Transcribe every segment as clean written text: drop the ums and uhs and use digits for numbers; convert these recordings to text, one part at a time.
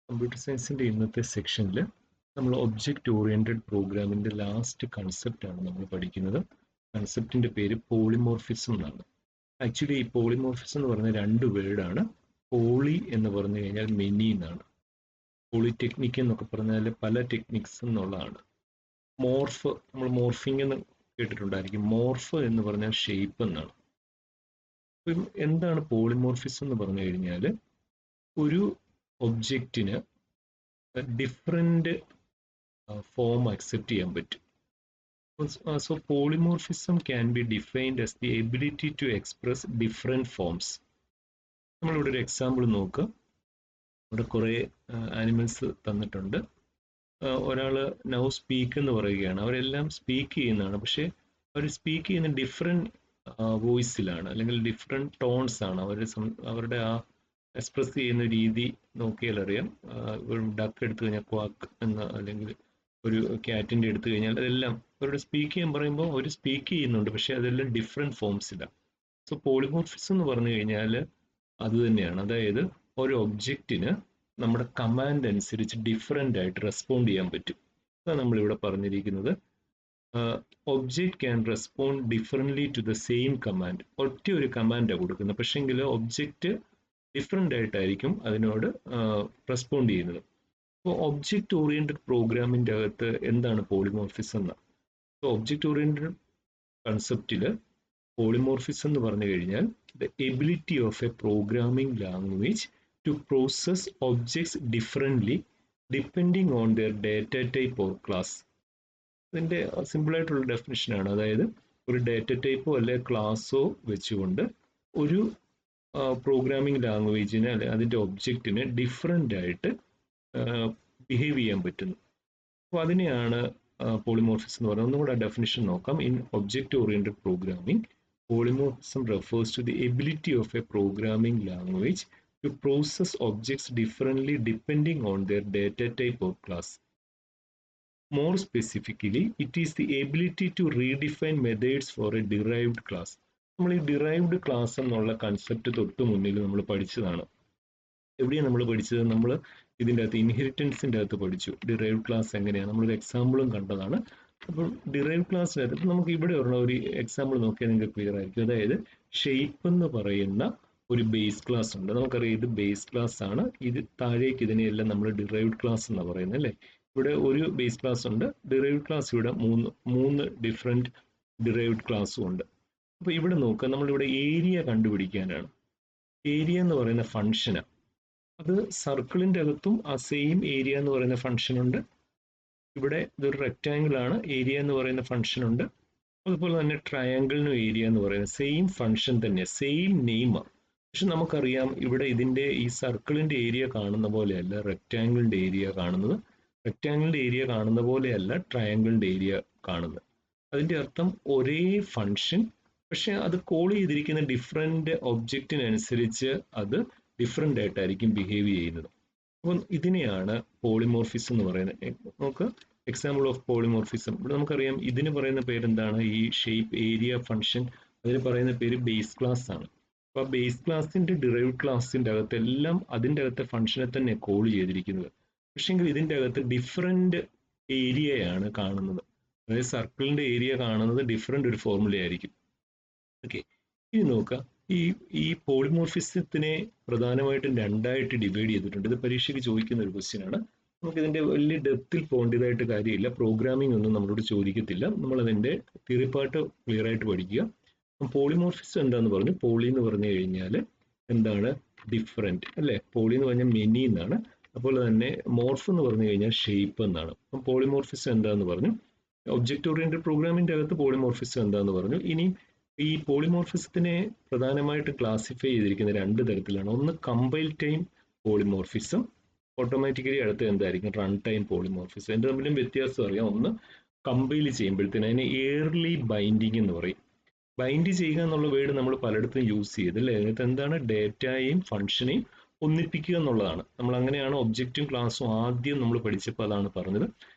Computer സയൻസിൻ്റെ ഇന്നത്തെ സെക്ഷനിൽ നമ്മൾ ഒബ്ജക്റ്റ് ഓറിയൻറ്റഡ് പ്രോഗ്രാമിൻ്റെ ലാസ്റ്റ് കൺസെപ്റ്റാണ് നമ്മൾ പഠിക്കുന്നത്. കൺസെപ്റ്റിൻ്റെ പേര് പോളിമോർഫിസം എന്നാണ്. ആക്ച്വലി ഈ പോളിമോർഫിസം എന്ന് പറഞ്ഞ രണ്ട് വേർഡാണ്. പോളി എന്ന് പറഞ്ഞു കഴിഞ്ഞാൽ മെനി എന്നാണ്. പോളിടെക്നിക് എന്നൊക്കെ പറഞ്ഞാൽ പല ടെക്നിക്സ് എന്നുള്ളതാണ്. മോർഫ്, നമ്മൾ മോർഫിംഗ് എന്ന് കേട്ടിട്ടുണ്ടായിരിക്കും. മോർഫ് എന്ന് പറഞ്ഞാൽ ഷേപ്പ് എന്നാണ്. അപ്പം എന്താണ് പോളിമോർഫിസം എന്ന് പറഞ്ഞു കഴിഞ്ഞാൽ, ഒരു ഒബ്ജക്റ്റിന് ഡിഫറെൻ്റ് ഫോം അക്സെപ്റ്റ് ചെയ്യാൻ പറ്റും. So polymorphism can be defined as the ability to express different forms. നമ്മളിവിടെ ഒരു എക്സാമ്പിൾ നോക്കുക. ഇവിടെ കുറേ ആനിമൽസ് തന്നിട്ടുണ്ട്. ഒരാൾ നൗ സ്പീക്ക് എന്ന് പറയുകയാണ്. അവരെല്ലാം സ്പീക്ക് ചെയ്യുന്നതാണ്, പക്ഷേ അവർ സ്പീക്ക് ചെയ്യുന്ന ഡിഫറെൻറ്റ് വോയിസിലാണ്, അല്ലെങ്കിൽ ഡിഫറെൻറ്റ് ടോൺസ് ആണ്. അവരുടെ ആ എക്സ്പ്രസ് ചെയ്യുന്ന രീതി നോക്കിയാൽ അറിയാം. ഒരു ഡക്ക് എടുത്തു കഴിഞ്ഞാൽ ക്വാക്ക് എന്ന, അല്ലെങ്കിൽ ഒരു ക്യാറ്റിൻ്റെ എടുത്തു കഴിഞ്ഞാൽ അതെല്ലാം അവരുടെ സ്പീക്ക് ചെയ്യാൻ പറയുമ്പോൾ അവർ സ്പീക്ക് ചെയ്യുന്നുണ്ട്, പക്ഷേ അതെല്ലാം ഡിഫറെൻറ്റ് ഫോംസിലാണ്. സോ പോളിമോർഫിസം എന്ന് പറഞ്ഞു കഴിഞ്ഞാൽ അത് തന്നെയാണ്. അതായത് ഒരു ഒബ്ജക്റ്റിന് നമ്മുടെ കമാൻഡ് അനുസരിച്ച് ഡിഫറെൻ്റ് ആയിട്ട് റെസ്പോണ്ട് ചെയ്യാൻ പറ്റും. അതാണ് നമ്മളിവിടെ പറഞ്ഞിരിക്കുന്നത്. Object can respond differently to the same command. ഒറ്റ ഒരു കമാൻഡാണ് കൊടുക്കുന്നത്, പക്ഷേങ്കിൽ ഒബ്ജക്റ്റ് ഡിഫറെൻ്റ് ആയിട്ടായിരിക്കും അതിനോട് റെസ്പോണ്ട് ചെയ്യുന്നത്. അപ്പോൾ ഒബ്ജക്റ്റ് ഓറിയൻറ്റഡ് പ്രോഗ്രാമിൻ്റെ അകത്ത് എന്താണ് പോളിമോർഫിസം എന്ന്? അപ്പോൾ ഒബ്ജക്റ്റ് ഓറിയൻറ്റഡ് കൺസെപ്റ്റിൽ പോളിമോർഫിസം എന്ന് പറഞ്ഞു കഴിഞ്ഞാൽ the ability of a programming language to process objects differently depending on their data type or class. ഇതിൻ്റെ സിമ്പിളായിട്ടുള്ള ഡെഫിനിഷനാണ്. അതായത് ഒരു ഡേറ്റ ടൈപ്പോ അല്ലെങ്കിൽ ക്ലാസ്സോ വെച്ചുകൊണ്ട് ഒരു പ്രോഗ്രാമിംഗ് ലാംഗ്വേജിന് അല്ലെങ്കിൽ അതിൻ്റെ ഒബ്ജക്റ്റിന് ഡിഫറെൻ്റ് ആയിട്ട് ബിഹേവ് ചെയ്യാൻ പറ്റുന്നു. അപ്പോൾ അതിനെയാണ് പോളിമോർഫിസം എന്ന് പറയുന്നത്. ഒന്നും കൂടെ ഡെഫിനിഷൻ നോക്കാം. In object oriented programming, polymorphism refers to the ability of a programming language to process objects differently depending on their data type or class. More specifically, it is the ability to redefine methods for a derived class. നമ്മൾ ഈ derived class എന്നുള്ള concept തൊട്ട് മുന്നിൽ നമ്മൾ പഠിച്ചതാണ്. എവിടെയാണ് നമ്മൾ പഠിച്ചത്? നമ്മൾ ഇതിൻ്റെ അകത്ത് ഇൻഹെറിറ്റൻസിൻ്റെ അകത്ത് പഠിച്ചു ഡിറൈവ്ഡ് ക്ലാസ് എങ്ങനെയാണ്. നമ്മളൊരു എക്സാമ്പിളും കണ്ടതാണ്. അപ്പോൾ ഡിറൈവ്ഡ് ക്ലാസ്സിനകത്ത് ഇപ്പം നമുക്ക് ഇവിടെ ഉള്ള ഒരു എക്സാമ്പിൾ നോക്കിയാൽ നിങ്ങൾക്ക് ക്ലിയർ ആയിരിക്കും. അതായത് ഷേപ്പ് എന്ന് പറയുന്ന ഒരു ബേസ് ക്ലാസ് ഉണ്ട്. നമുക്കറിയാം ഇത് ബേസ് ക്ലാസ് ആണ്. ഇത് താഴേക്ക് ഇതിനെയെല്ലാം നമ്മൾ ഡിറൈവ്ഡ് ക്ലാസ് എന്നാണ് പറയുന്നത്, അല്ലേ? ഇവിടെ ഒരു ബേസ് ക്ലാസ് ഉണ്ട്. ഡിറൈവ്ഡ് ക്ലാസ് ഇവിടെ മൂന്ന് ഡിഫറെൻറ്റ് ഡിറൈവ്ഡ് ക്ലാസ്സും ഉണ്ട്. അപ്പോൾ ഇവിടെ നോക്കുക, നമ്മളിവിടെ ഏരിയ കണ്ടുപിടിക്കാനാണ്. ഏരിയ എന്ന് പറയുന്ന ഫംഗ്ഷനാണ്. അത് സർക്കിളിൻ്റെ അകത്തും ആ സെയിം ഏരിയ എന്ന് പറയുന്ന ഫംഗ്ഷൻ ഉണ്ട്. ഇവിടെ ഇതൊരു റെക്റ്റാങ്കിൾ ആണ്, ഏരിയ എന്ന് പറയുന്ന ഫംഗ്ഷൻ ഉണ്ട്. അതുപോലെ തന്നെ ട്രയാങ്കിളിനും ഏരിയ എന്ന് പറയുന്ന സെയിം ഫംഗ്ഷൻ തന്നെ, സെയിം നെയിമാണ്. പക്ഷെ നമുക്കറിയാം ഇവിടെ ഇതിൻ്റെ ഈ സർക്കിളിൻ്റെ ഏരിയ കാണുന്ന പോലെയല്ല റെക്റ്റാങ്കിളിൻ്റെ ഏരിയ കാണുന്നത്. റെക്റ്റാങ്കിളിൻ്റെ ഏരിയ കാണുന്ന പോലെയല്ല ട്രയാങ്കിളിൻ്റെ ഏരിയ കാണുന്നത്. അതിൻ്റെ അർത്ഥം ഒരേ ഫംഗ്ഷൻ, പക്ഷെ അത് കോൾ ചെയ്തിരിക്കുന്ന ഡിഫറെൻ്റ് ഒബ്ജക്റ്റിനനുസരിച്ച് അത് ഡിഫറെൻ്റ് ആയിട്ടായിരിക്കും ബിഹേവ് ചെയ്യുന്നത്. അപ്പം ഇതിനെയാണ് പോളിമോർഫിസം എന്ന് പറയുന്നത്. നമുക്ക് എക്സാമ്പിൾ ഓഫ് പോളിമോർഫിസം ഇവിടെ നമുക്കറിയാം. ഇതിന് പറയുന്ന പേരെന്താണ്? ഈ ഷേപ്പ് ഏരിയ ഫംഗ്ഷൻ, അതിന് പറയുന്ന പേര് ബേസ് ക്ലാസ് ആണ്. അപ്പോൾ ആ ബേസ് ക്ലാസിൻ്റെ ഡിറൈവ്ഡ് ക്ലാസിൻ്റെ അകത്തെല്ലാം അതിൻ്റെ അകത്തെ ഫംഗ്ഷനെ തന്നെ കോൾ ചെയ്തിരിക്കുന്നത്. പക്ഷേങ്കിൽ ഇതിൻ്റെ അകത്ത് ഡിഫറെൻ്റ് ഏരിയയാണ് കാണുന്നത്. അതായത് സർക്കിളിൻ്റെ ഏരിയ കാണുന്നത് ഡിഫറെൻ്റ് ഒരു ഫോർമുല ആയിരിക്കും. ഓക്കെ, ഇനി നോക്കാം. ഈ പോളിമോർഫിസത്തിനെ പ്രധാനമായിട്ടും രണ്ടായിട്ട് ഡിവൈഡ് ചെയ്തിട്ടുണ്ട്. ഇത് പരീക്ഷയ്ക്ക് ചോദിക്കുന്ന ഒരു ക്വസ്റ്റ്യൻ ആണ്. നമുക്കിതിൻ്റെ വലിയ ഡെപ്തിൽ പോകേണ്ടതായിട്ട് കാര്യമില്ല. പ്രോഗ്രാമിംഗ് ഒന്നും നമ്മളോട് ചോദിക്കത്തില്ല. നമ്മളതിൻ്റെ തിയറി പാർട്ട് ക്ലിയർ ആയിട്ട് പഠിക്കുക. പോളിമോർഫിസം എന്താന്ന് പറഞ്ഞു? പോളി എന്ന് പറഞ്ഞു കഴിഞ്ഞാൽ എന്താണ്? ഡിഫറെൻറ്റ്, അല്ലേ? പോളി എന്ന് പറഞ്ഞാൽ മെനി എന്നാണ്. അതുപോലെ തന്നെ മോർഫ് എന്ന് പറഞ്ഞു കഴിഞ്ഞാൽ ഷേപ്പ് എന്നാണ്. അപ്പം പോളിമോർഫിസം എന്താന്ന് പറഞ്ഞു. ഒബ്ജക്റ്റ് ഓറിയൻറ്റഡ് പ്രോഗ്രാമിൻ്റെ അകത്ത് പോളിമോർഫിസം എന്താന്ന് പറഞ്ഞു. ഇനി ഈ പോളിമോർഫിസത്തിനെ പ്രധാനമായിട്ട് ക്ലാസിഫൈ ചെയ്തിരിക്കുന്ന രണ്ട് തരത്തിലാണ്. ഒന്ന് കമ്പൈൽ ടൈം പോളിമോർഫിസം, ഓട്ടോമാറ്റിക്കലി അടുത്ത എന്തായിരിക്കും? Run time polymorphism. എൻ്റെ തമ്മിലും വ്യത്യാസം അറിയാം. ഒന്ന് കമ്പൈൽ ചെയ്യുമ്പോഴത്തേന് അതിനെ എയർലി ബൈൻഡിങ് എന്ന് പറയും. ബൈൻഡ് ചെയ്യുക എന്നുള്ള വേർഡ് നമ്മൾ പലയിടത്തും യൂസ് ചെയ്ത്, അല്ലേ? അതിനകത്ത് എന്താണ്? ഡേറ്റയെയും ഫംഗ്ഷനെയും ഒന്നിപ്പിക്കുക എന്നുള്ളതാണ്. നമ്മൾ അങ്ങനെയാണ് ഒബ്ജക്റ്റും ക്ലാസ്സും ആദ്യം നമ്മൾ പഠിച്ചപ്പോൾ അതാണ് പറഞ്ഞത്.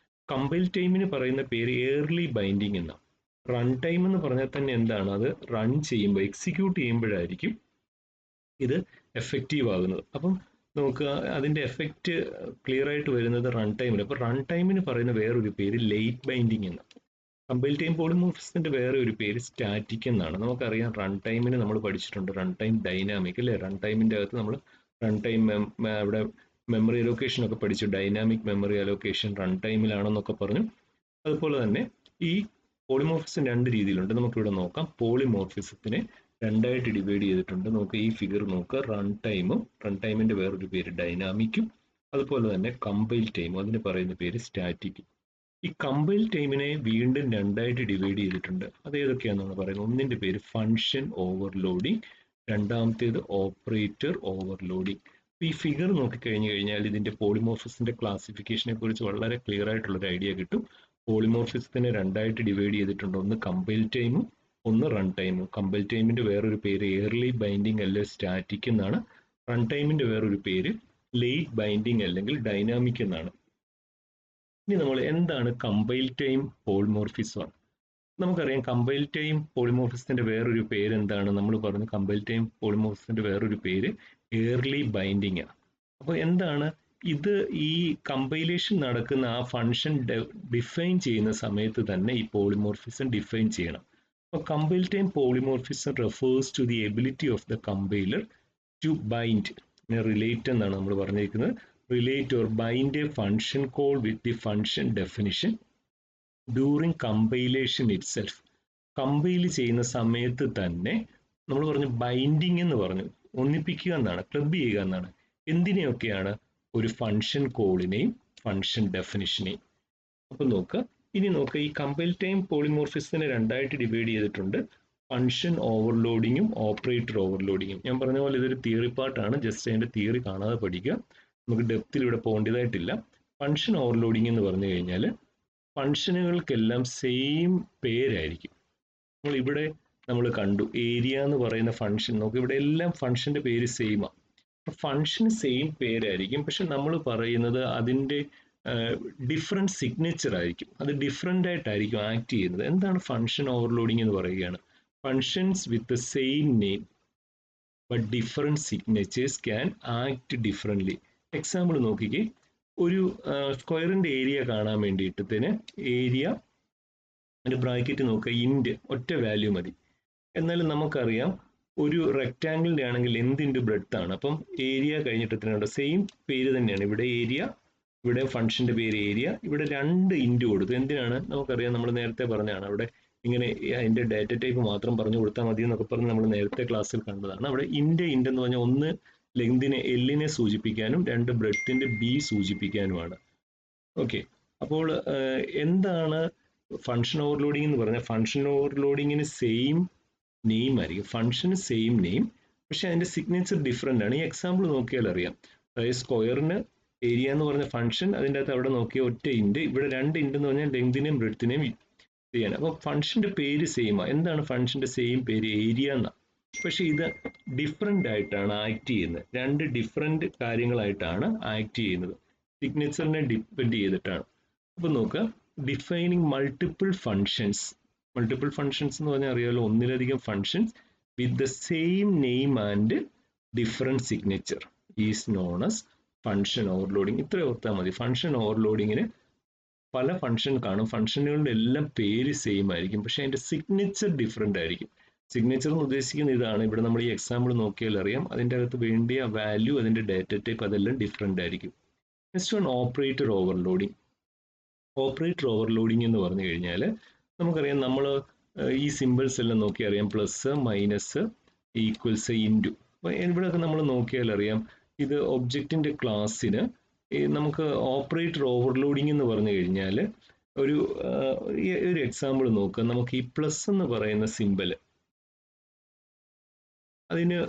കമ്പൈൽ ടൈമിന് പറയുന്ന പേര് എയർലി ബൈൻഡിങ് എന്നാണ്. റൺ ടൈം എന്ന് പറഞ്ഞാൽ തന്നെ എന്താണ്? അത് റൺ ചെയ്യുമ്പോൾ, എക്സിക്യൂട്ട് ചെയ്യുമ്പോഴായിരിക്കും ഇത് എഫക്റ്റീവ് ആകുന്നത്. അപ്പം നമുക്ക് അതിൻ്റെ എഫക്റ്റ് ക്ലിയർ ആയിട്ട് വരുന്നത് റൺ ടൈമിൽ. അപ്പോൾ റൺ ടൈമിന് പറയുന്ന വേറൊരു പേര് ലേറ്റ് ബൈൻഡിങ് എന്ന്. കമ്പൈൽ ടൈം പോളിമോർഫിസത്തിന്റെ വേറെ ഒരു പേര് സ്റ്റാറ്റിക് എന്നാണ്. നമുക്കറിയാം റൺ ടൈമിന് നമ്മൾ പഠിച്ചിട്ടുണ്ട് റൺ ടൈം ഡൈനാമിക് അല്ലേ. റൺ ടൈമിൻ്റെ അകത്ത് നമ്മൾ റൺ ടൈം അവിടെ മെമ്മറി അലോക്കേഷൻ ഒക്കെ പഠിച്ചു. ഡൈനാമിക് മെമ്മറി അലോക്കേഷൻ റൺ ടൈമിലാണെന്നൊക്കെ പറഞ്ഞു. അതുപോലെ തന്നെ ഈ പോളിമോർഫിസം രണ്ട് രീതിയിലുണ്ട്. നമുക്കിവിടെ നോക്കാം. പോളിമോർഫിസത്തിനെ രണ്ടായിട്ട് ഡിവൈഡ് ചെയ്തിട്ടുണ്ട്. നമുക്ക് ഈ ഫിഗർ നോക്കുക. റൺ ടൈമും റൺ ടൈമിന്റെ വേറൊരു പേര് ഡൈനാമിക്കും, അതുപോലെ തന്നെ കമ്പൈൽ ടൈമും, അതിന് പറയുന്ന പേര് സ്റ്റാറ്റിക്കും. ഈ കമ്പൈൽ ടൈമിനെ വീണ്ടും രണ്ടായിട്ട് ഡിവൈഡ് ചെയ്തിട്ടുണ്ട്. അത് ഏതൊക്കെയാണെന്നാണ് പറയുന്നത്. ഒന്നിന്റെ പേര് ഫംഗ്ഷൻ ഓവർലോഡിങ്, രണ്ടാമത്തേത് ഓപ്പറേറ്റർ ഓവർലോഡിങ്. ഈ ഫിഗർ നോക്കിക്കഴിഞ്ഞു കഴിഞ്ഞാൽ ഇതിന്റെ പോളിമോർഫിസത്തിന്റെ ക്ലാസിഫിക്കേഷനെ കുറിച്ച് വളരെ ക്ലിയർ ആയിട്ടുള്ളൊരു ഐഡിയ കിട്ടും. പോളിമോർഫിസത്തിനെ രണ്ടായിട്ട് ഡിവൈഡ് ചെയ്തിട്ടുണ്ട്. ഒന്ന് കമ്പൈൽ ടൈമും ഒന്ന് റൺ ടൈമും. കമ്പൈൽ ടൈമിന്റെ വേറൊരു പേര് എയർലി ബൈൻഡിങ് അല്ലെങ്കിൽ സ്റ്റാറ്റിക് എന്നാണ്. റൺ ടൈമിന്റെ വേറൊരു പേര് ലേറ്റ് ബൈൻഡിങ് അല്ലെങ്കിൽ ഡൈനാമിക് എന്നാണ്. ഇനി നമ്മൾ എന്താണ് കമ്പൈൽ ടൈം പോളിമോർഫിസം? നമുക്കറിയാം കമ്പൈൽ ടൈം പോളിമോർഫിസത്തിന്റെ വേറൊരു പേര് എന്താണ്. നമ്മൾ പറഞ്ഞു കമ്പൈൽ ടൈം പോളിമോർഫിസത്തിന്റെ വേറൊരു പേര് എയർലി ബൈൻഡിങ് ആണ്. അപ്പോൾ എന്താണ് ഇത്? ഈ കമ്പൈലേഷൻ നടക്കുന്ന ആ ഫംഗ്ഷൻ ഡിഫൈൻ ചെയ്യുന്ന സമയത്ത് തന്നെ ഈ പോളിമോർഫിസം ഡിഫൈൻ ചെയ്യണം. അപ്പോൾ compile time polymorphism refers to the ability of the compiler to bind, relate എന്നാണ് നമ്മൾ പറഞ്ഞിരിക്കുന്നത്. Relate or bind a function call with the function definition during compilation itself. Compile ചെയ്യുന്ന സമയത്ത് തന്നെ നമ്മൾ പറഞ്ഞു ബൈൻഡിങ് എന്ന് പറഞ്ഞു, ഒന്നിപ്പിക്കുക എന്നാണ്, ക്ലബ് ചെയ്യുക എന്നാണ്. എന്തിനെയൊക്കെയാണ്? ഒരു ഫംഗ്ഷൻ കോളിനെയും ഫംഗ്ഷൻ ഡെഫിനിഷനെയും. അപ്പൊ നോക്കുക. ഇനി നോക്കുക, ഈ കമ്പൈൽ ടൈം പോളിമോർഫിസത്തിനെ രണ്ടായിട്ട് ഡിവൈഡ് ചെയ്തിട്ടുണ്ട്. ഫംഗ്ഷൻ ഓവർലോഡിങ്ങും ഓപ്പറേറ്റർ ഓവർലോഡിങ്ങും. ഞാൻ പറഞ്ഞ പോലെ ഇതൊരു തിയറി പാർട്ടാണ്. ജസ്റ്റ് അതിന്റെ തിയറി കാണാതെ പഠിക്കുക. നമുക്ക് ഡെപ്തിൽ ഇവിടെ പോകേണ്ടതായിട്ടില്ല. ഫംഗ്ഷൻ ഓവർലോഡിങ് എന്ന് പറഞ്ഞു കഴിഞ്ഞാൽ ഫംഗ്ഷനുകൾക്കെല്ലാം സെയിം പേരായിരിക്കും. നമ്മൾ ഇവിടെ നമ്മൾ കണ്ടു ഏരിയ എന്ന് പറയുന്ന ഫംഗ്ഷൻ. നോക്കുക, ഇവിടെ എല്ലാം ഫംഗ്ഷന്റെ പേര് സെയിമാണ്. ഫംഗ്ഷന് സെയിം പേരായിരിക്കും, പക്ഷെ നമ്മൾ പറയുന്നത് അതിൻ്റെ ഡിഫറെൻറ്റ് സിഗ്നേച്ചർ ആയിരിക്കും. അത് ഡിഫറെൻ്റ് ആയിട്ടായിരിക്കും ആക്ട് ചെയ്യുന്നത്. എന്താണ് ഫംഗ്ഷൻ ഓവർലോഡിങ് എന്ന് പറയുകയാണ്? Functions with the same name but different signatures can act differently. Example നോക്കിക്കേ. ഒരു സ്ക്വയറിൻ്റെ ഏരിയ കാണാൻ വേണ്ടിയിട്ടത്തിന് ഏരിയ ഒരു ബ്രാക്കറ്റ് നോക്കുക, ഇൻറ്റ് ഒറ്റ വാല്യൂ മതി. എന്നാലും നമുക്കറിയാം ഒരു റെക്റ്റാങ്കിളിൻ്റെ ആണെങ്കിൽ എന്തിൻ്റെ ബ്രെഡ്ത്ത് ആണ്. അപ്പം ഏരിയ കഴിഞ്ഞിട്ട് സെയിം പേര് തന്നെയാണ്. ഇവിടെ ഏരിയ, ഇവിടെ ഫംഗ്ഷന്റെ പേര് ഏരിയ, ഇവിടെ രണ്ട് ഇൻറ്റ് കൊടുത്തു. എന്തിനാണ്? നമുക്കറിയാം, നമ്മൾ നേരത്തെ പറഞ്ഞതാണ്. അവിടെ ഇങ്ങനെ അതിന്റെ ഡാറ്റ ടൈപ്പ് മാത്രം പറഞ്ഞു കൊടുത്താൽ മതി എന്നൊക്കെ പറഞ്ഞ് നമ്മൾ നേരത്തെ ക്ലാസ്സിൽ കണ്ടതാണ്. അവിടെ ഇൻറ്റ് എന്ന് പറഞ്ഞാൽ ഒന്ന് ലെങ്തിനെ എല്ലിനെ സൂചിപ്പിക്കാനും രണ്ട് ബ്രെഡ്ത്തിന്റെ ബി സൂചിപ്പിക്കാനുമാണ്. ഓക്കെ, അപ്പോൾ എന്താണ് ഫംഗ്ഷൻ ഓവർലോഡിംഗ് എന്ന് പറഞ്ഞാൽ? ഫംഗ്ഷൻ ഓവർലോഡിങ്ങിന് സെയിം നെയിം ആയിരിക്കും, ഫംഗ്ഷന് സെയിം നെയിം, പക്ഷെ അതിന്റെ സിഗ്നേച്ചർ ഡിഫറെൻ്റ് ആണ്. ഈ എക്സാമ്പിൾ നോക്കിയാൽ അറിയാം. അതായത് സ്ക്വയറിന് ഏരിയ എന്ന് പറഞ്ഞ ഫംഗ്ഷൻ, അതിൻ്റെ അകത്ത് അവിടെ നോക്കിയ ഒറ്റ ഇൻറ്റ്, ഇവിടെ രണ്ട് ഇൻറ്റ് എന്ന് പറഞ്ഞാൽ ലെങ്തിനെയും ബ്രെഡ്ത്തിനെയും ചെയ്യണം. അപ്പോൾ ഫംഗ്ഷന്റെ പേര് സെയിമാണ്. എന്താണ് ഫംഗ്ഷന്റെ സെയിം പേര്? ഏരിയ എന്നാണ്. പക്ഷെ ഇത് ഡിഫറെൻ്റ് ആയിട്ടാണ് ആക്ട് ചെയ്യുന്നത്. രണ്ട് ഡിഫറെൻ്റ് കാര്യങ്ങളായിട്ടാണ് ആക്ട് ചെയ്യുന്നത്. സിഗ്നേച്ചറിനെ ഡിപ്പെൻഡ് ചെയ്തിട്ടാണ്. അപ്പോൾ നോക്കുക, defining multiple functions. Multiple functions എന്ന് പറഞ്ഞാൽ അറിയാമല്ലോ, ഒന്നിലധികം functions with the same name and different signature is known as function overloading. ഇത്ര ഓർത്താൽ മതി. ഫംഗ്ഷൻ ഓവർലോഡിങ്ങിന് പല ഫംഗ്ഷൻ കാണും. ഫംഗ്ഷനുകളുടെ എല്ലാം പേര് സെയിം ആയിരിക്കും, പക്ഷെ അതിന്റെ സിഗ്നേച്ചർ ഡിഫറെൻ്റ് ആയിരിക്കും. സിഗ്നേച്ചർ എന്ന് ഉദ്ദേശിക്കുന്ന ഇതാണ്. ഇവിടെ നമ്മൾ ഈ എക്സാമ്പിൾ നോക്കിയാൽ അറിയാം. അതിൻ്റെ അകത്ത് വേണ്ടിയ വാല്യൂ, അതിന്റെ ഡാറ്റ ടൈപ്പ്, അതെല്ലാം ഡിഫറെൻ്റ് ആയിരിക്കും. Next one operator overloading. Operator overloading എന്ന് പറഞ്ഞു കഴിഞ്ഞാൽ നമുക്കറിയാം, നമ്മൾ ഈ സിമ്പിൾസ് എല്ലാം നോക്കി അറിയാം. Plus, minus, equals, into. അപ്പോൾ ഇവിടെയൊക്കെ നമ്മൾ നോക്കിയാൽ അറിയാം, ഇത് ഒബ്ജക്റ്റിന്റെ ക്ലാസ്സിന് നമുക്ക് ഓപ്പറേറ്റർ ഓവർലോഡിങ് എന്ന് പറഞ്ഞു കഴിഞ്ഞാൽ ഒരു എക്സാമ്പിൾ നോക്കുക. നമുക്ക് ഈ പ്ലസ് എന്ന് പറയുന്ന സിമ്പിൾ, അതിന്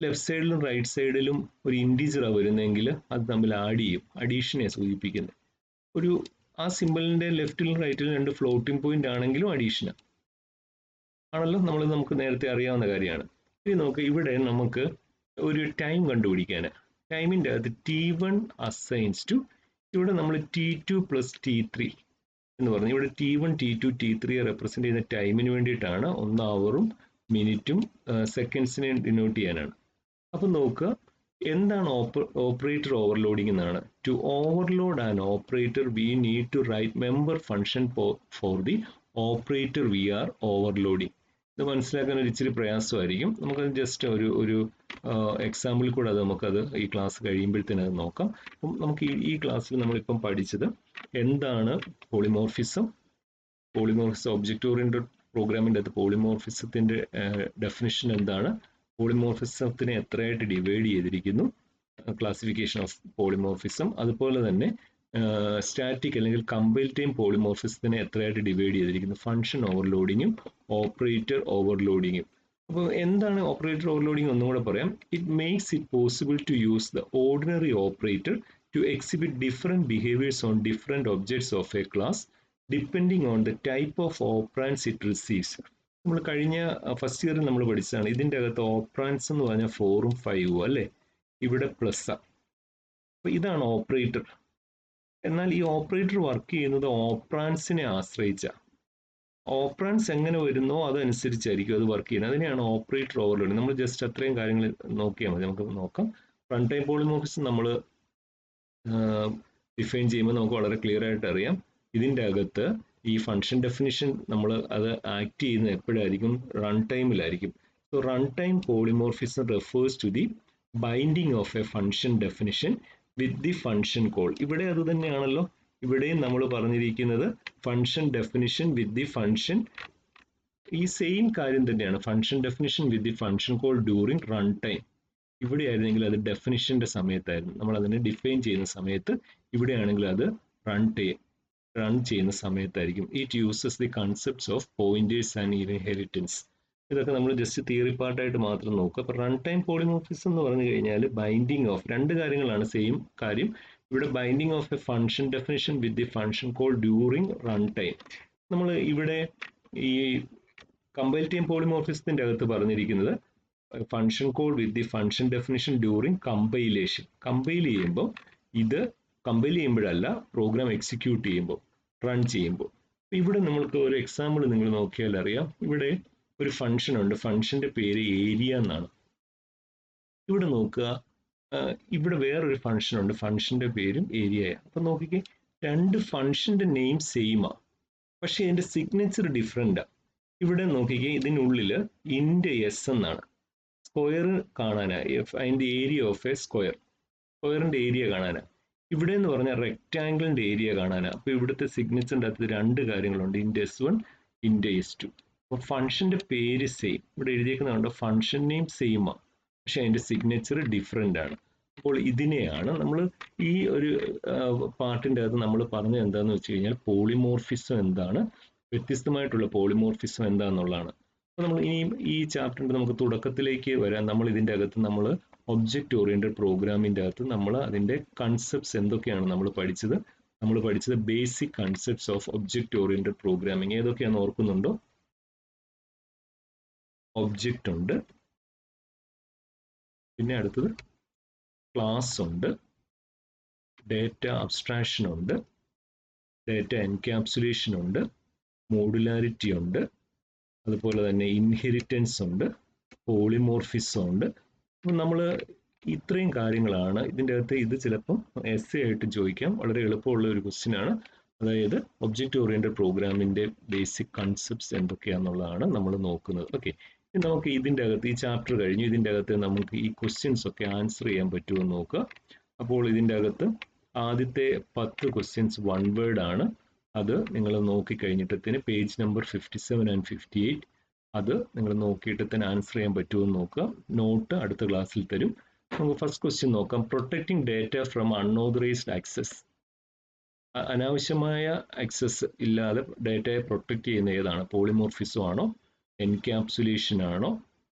ലെഫ്റ്റ് സൈഡിലും റൈറ്റ് സൈഡിലും ഒരു ഇൻറ്റീജറാണ് വരുന്നതെങ്കിൽ അത് തമ്മിൽ ആഡ് ചെയ്യും. അഡീഷനെ സൂചിപ്പിക്കുന്നത്. ഒരു ആ സിമ്പിളിന്റെ ലെഫ്റ്റിലും റൈറ്റിലും രണ്ട് ഫ്ലോട്ടിംഗ് പോയിന്റ് ആണെങ്കിലും അഡീഷനാണ് ആണല്ലോ. നമുക്ക് നേരത്തെ അറിയാവുന്ന കാര്യമാണ്. ഇനി നോക്കുക, ഇവിടെ നമുക്ക് ഒരു ടൈം കണ്ടുപിടിക്കാൻ. ടൈമിൻ്റെ അകത്ത് T1 അസൈൻസ് ടു, ഇവിടെ നമ്മൾ T2 പ്ലസ് T3 എന്ന് പറഞ്ഞു. ഇവിടെ T1, T2, T3 റെപ്രസെന്റ് ചെയ്യുന്ന ടൈമിന് വേണ്ടിയിട്ടാണ്. 1 ഹവറും മിനിറ്റും സെക്കൻഡ്സിനെ ഡിനോട്ട് ചെയ്യാനാണ്. അപ്പം നോക്കുക എന്താണ് ഓപ്പറേറ്റർ ഓവർലോഡിംഗ് എന്നാണ്. To overload an operator we need to write member function for the operator we are overloading. ഇത് മനസ്സിലാക്കാൻ ഒരു ഇച്ചിരി പ്രയാസമായിരിക്കും. നമുക്കത് ജസ്റ്റ് ഒരു എക്സാമ്പിൾ കൂടെ അത് നമുക്കത് ഈ ക്ലാസ് കഴിയുമ്പോഴത്തേന് അത് നോക്കാം. അപ്പം നമുക്ക് ഈ ക്ലാസ്സിൽ നമ്മളിപ്പം പഠിച്ചത് എന്താണ് പോളിമോർഫിസം ഒബ്ജക്റ്റ് ഓറിയന്റഡ് പ്രോഗ്രാമിൻ്റെ അകത്ത് പോളിമോർഫിസത്തിൻ്റെ ഡെഫിനിഷൻ എന്താണ്, പോളിമോർഫിസത്തിനെ എത്രയായിട്ട് ഡിവൈഡ് ചെയ്തിരിക്കുന്നു, ക്ലാസിഫിക്കേഷൻ ഓഫ് പോളിമോർഫിസം, അതുപോലെ തന്നെ സ്റ്റാറ്റിക് അല്ലെങ്കിൽ കമ്പൈൽ ടൈം പോളിമോർഫിസത്തിനെ എത്രയായിട്ട് ഡിവൈഡ് ചെയ്തിരിക്കുന്നു, ഫംഗ്ഷൻ ഓവർലോഡിങ്ങും ഓപ്പറേറ്റർ ഓവർലോഡിങ്ങും. അപ്പോൾ എന്താണ് ഓപ്പറേറ്റർ ഓവർലോഡിംഗ് ഒന്നും കൂടെ പറയാം. It makes it possible to use the ordinary operator to exhibit different behaviours on different objects of a class depending on the type of operands it receives. നമ്മൾ കഴിഞ്ഞ first ഇയറിൽ നമ്മൾ പഠിച്ചതാണ്. ഇതിൻ്റെ അകത്ത് ഓപ്പറാൻഡ്സ് എന്ന് പറഞ്ഞാൽ 4ഉം 5ഉം അല്ലേ, ഇവിടെ പ്ലസ്. അപ്പോൾ ഇതാണ് ഓപ്പറേറ്റർ. എന്നാൽ ഈ ഓപ്പറേറ്റർ വർക്ക് ചെയ്യുന്നത് ഓപ്പറാൻഡ്സിനെ ആശ്രയിച്ച. ഓപ്പറാൻഡ്സ് എങ്ങനെ വരുന്നോ അതനുസരിച്ചായിരിക്കും അത് വർക്ക് ചെയ്യുന്നത്. അതിനെയാണ് ഓപ്പറേറ്റർ ഓവർലോഡിംഗ്. നമ്മൾ ജസ്റ്റ് അത്രയും കാര്യങ്ങൾ നോക്കിയാൽ മതി. നമുക്ക് നോക്കാം. റൺ ടൈം പോളിമോർഫിസം നമ്മൾ ഡിഫൈൻ ചെയ്യുമ്പോൾ നമുക്ക് വളരെ ക്ലിയർ ആയിട്ട് അറിയാം. ഇതിൻ്റെ അകത്ത് ഈ ഫംഗ്ഷൻ ഡെഫിനിഷൻ നമ്മൾ അത് ആക്ട് ചെയ്യുന്നത് എപ്പോഴായിരിക്കും, റൺ ടൈമിലായിരിക്കും. So run time polymorphism refers to the binding of a function definition with the function call. ഇവിടെ അത് തന്നെയാണല്ലോ, ഇവിടെയും നമ്മൾ പറഞ്ഞിരിക്കുന്നത് function definition with the function, ഈ സെയിം കാര്യം തന്നെയാണ്. Function definition with the function call during run time. ഇവിടെ ആയിരുന്നെങ്കിൽ അത് ഡെഫിനിഷന്റെ സമയത്തായിരുന്നു, നമ്മൾ അതിനെ ഡിഫൈൻ ചെയ്യുന്ന സമയത്ത്. ഇവിടെയാണെങ്കിൽ അത് റൺ ചെയ്യുന്ന സമയത്തായിരിക്കും. It uses the concepts of pointers and inheritance. ഇതൊക്കെ നമ്മൾ ജസ്റ്റ് തിയറി പാർട്ടായിട്ട് മാത്രം നോക്കുക. അപ്പോൾ റൺ ടൈം പോളിമോർഫിസം എന്ന് പറഞ്ഞു കഴിഞ്ഞാൽ ബൈൻഡിങ് ഓഫ് രണ്ട് കാര്യങ്ങളാണ്, സെയിം കാര്യം. ഇവിടെ binding of a function definition with the function call during run time. നമ്മൾ ഇവിടെ ഈ കമ്പൈൽ ടൈം പോളിമോർഫിസത്തിന്റെ അകത്ത് പറഞ്ഞിരിക്കുന്നത് function call with the function definition during compilation. Compile ചെയ്യുമ്പോൾ, ഇത് കമ്പൈൽ ചെയ്യുമ്പോഴല്ല, പ്രോഗ്രാം എക്സിക്യൂട്ട് ചെയ്യുമ്പോൾ, റൺ ചെയ്യുമ്പോൾ. ഇവിടെ നമ്മൾക്ക് ഒരു എക്സാമ്പിൾ നിങ്ങൾ നോക്കിയാൽ അറിയാം. ഇവിടെ ഒരു ഫംഗ്ഷൻ ഉണ്ട്, ഫംഗ്ഷന്റെ പേര് ഏരിയ എന്നാണ്. ഇവിടെ നോക്കുക, ഇവിടെ വേറൊരു ഫംഗ്ഷൻ ഉണ്ട്, ഫംഗ്ഷന്റെ പേരും ഏരിയയാണ്. അപ്പൊ നോക്കിക്കേ, രണ്ട് ഫംഗ്ഷന്റെ നെയിം സെയിമാ, പക്ഷെ ഇതിന്റെ സിഗ്നേച്ചർ ഡിഫറെന്റാ. ഇവിടെ നോക്കിക്കേ, ഇതിനുള്ളിൽ ഇൻഡ് എസ് എന്നാണ്, സ്ക്വയർ കാണാനാ, അതിന്റെ ഏരിയ ഓഫ് എ സ്ക്വയർ, സ്ക്വയറിന്റെ ഏരിയ കാണാനാ. ഇവിടെ എന്ന് പറഞ്ഞാൽ റെക്റ്റാങ്കിളിന്റെ ഏരിയ കാണാനാ. അപ്പൊ ഇവിടുത്തെ സിഗ്നേച്ചറിന്റെ അകത്ത് രണ്ട് കാര്യങ്ങളുണ്ട്, ഇൻഡ് S1, ഇൻഡ് S2. അപ്പൊ ഫംഗ്ഷന്റെ പേര് സെയിം, ഇവിടെ എഴുതിയേക്കുന്നുണ്ട് ഫംഗ്ഷൻ നെയിം സെയിമാ, പക്ഷെ അതിന്റെ സിഗ്നേച്ചർ ഡിഫറെന്റ് ആണ്. അപ്പോൾ ഇതിനെയാണ് നമ്മൾ ഈ ഒരു പാർട്ടിന്റെ അകത്ത് നമ്മൾ പറഞ്ഞത് എന്താന്ന് വെച്ച് കഴിഞ്ഞാൽ പോളിമോർഫിസം എന്താണ്, വ്യത്യസ്തമായിട്ടുള്ള പോളിമോർഫിസം എന്താന്നുള്ളതാണ്. അപ്പോൾ നമ്മൾ ഈ ചാപ്റ്ററിന്റെ നമുക്ക് തുടക്കത്തിലേക്ക് വരാൻ, നമ്മൾ ഇതിന്റെ അകത്ത് നമ്മൾ ഒബ്ജക്റ്റ് ഓറിയന്റഡ് പ്രോഗ്രാമിന്റെ അകത്ത് നമ്മൾ അതിന്റെ കൺസെപ്റ്റ്സ് എന്തൊക്കെയാണ് നമ്മൾ പഠിച്ചത്. നമ്മൾ പഠിച്ചത് basic concepts of object oriented programming. ഏതൊക്കെയാണെന്ന് ഓർക്കുന്നുണ്ടോ? ഒബ്ജക്റ്റ് ഉണ്ട്, പിന്നെ അടുത്തത് ക്ലാസ് ഉണ്ട്, ഡേറ്റ അബ്സ്ട്രാക്ഷൻ ഉണ്ട്, ഡേറ്റ എൻക്യാപ്സുലേഷൻ ഉണ്ട്, മോഡുലാരിറ്റി ഉണ്ട്, അതുപോലെ തന്നെ ഇൻഹെറിറ്റൻസ് ഉണ്ട്, പോളിമോർഫിസം ഉണ്ട്. അപ്പം നമ്മൾ ഇത്രയും കാര്യങ്ങളാണ് ഇതിൻ്റെ അകത്ത്. ഇത് ചിലപ്പം എസ്സേ ആയിട്ട് ചോദിക്കാം, വളരെ എളുപ്പമുള്ള ഒരു ക്വസ്റ്റ്യൻ ആണ്. അതായത് ഒബ്ജക്റ്റ് ഓറിയന്റഡ് പ്രോഗ്രാമിന്റെ ബേസിക് കൺസെപ്റ്റ്സ് എന്തൊക്കെയാണെന്നുള്ളതാണ് നമ്മൾ നോക്കുന്നത്. ഓക്കെ, നമുക്ക് ഇതിൻ്റെ അകത്ത് ഈ ചാപ്റ്റർ കഴിഞ്ഞു, ഇതിൻ്റെ അകത്ത് നമുക്ക് ഈ ക്വസ്റ്റ്യൻസ് ഒക്കെ ആൻസർ ചെയ്യാൻ പറ്റുമോ എന്ന് നോക്കുക. അപ്പോൾ ഇതിൻ്റെ അകത്ത് ആദ്യത്തെ 10 ക്വസ്റ്റ്യൻസ് വൺ വേർഡ് ആണ്. അത് നിങ്ങൾ നോക്കിക്കഴിഞ്ഞിട്ട് പേജ് നമ്പർ 57 and 58 അത് നിങ്ങൾ നോക്കിയിട്ട് തന്നെ ആൻസർ ചെയ്യാൻ പറ്റുമോ എന്ന് നോക്കുക. നോട്ട് അടുത്ത ക്ലാസ്സിൽ തരും. നമുക്ക് ഫസ്റ്റ് ക്വസ്റ്റ്യൻ നോക്കാം. Protecting data from unauthorised access. അനാവശ്യമായ ആക്സസ് ഇല്ലാതെ ഡേറ്റയെ പ്രൊട്ടക്ട് ചെയ്യുന്ന ഏതാണ്? പോളിമോർഫിസം ആണോ, എൻക്യാപ്സുലേഷൻ ആണോ,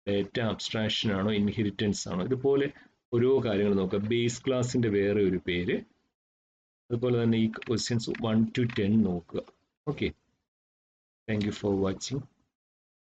ഡേറ്റ അബ്സ്ട്രാക്ഷൻ ആണോ, ഇൻഹെറിറ്റൻസ് ആണോ? ഇതുപോലെ ഓരോ കാര്യങ്ങൾ നോക്കുക. ബേസ് ക്ലാസിന്റെ വേറെ ഒരു പേര്. അതുപോലെ തന്നെ ഈ ക്വസ്റ്റ്യൻസ് 1 to 10 നോക്കുക. Okay, thank you for watching.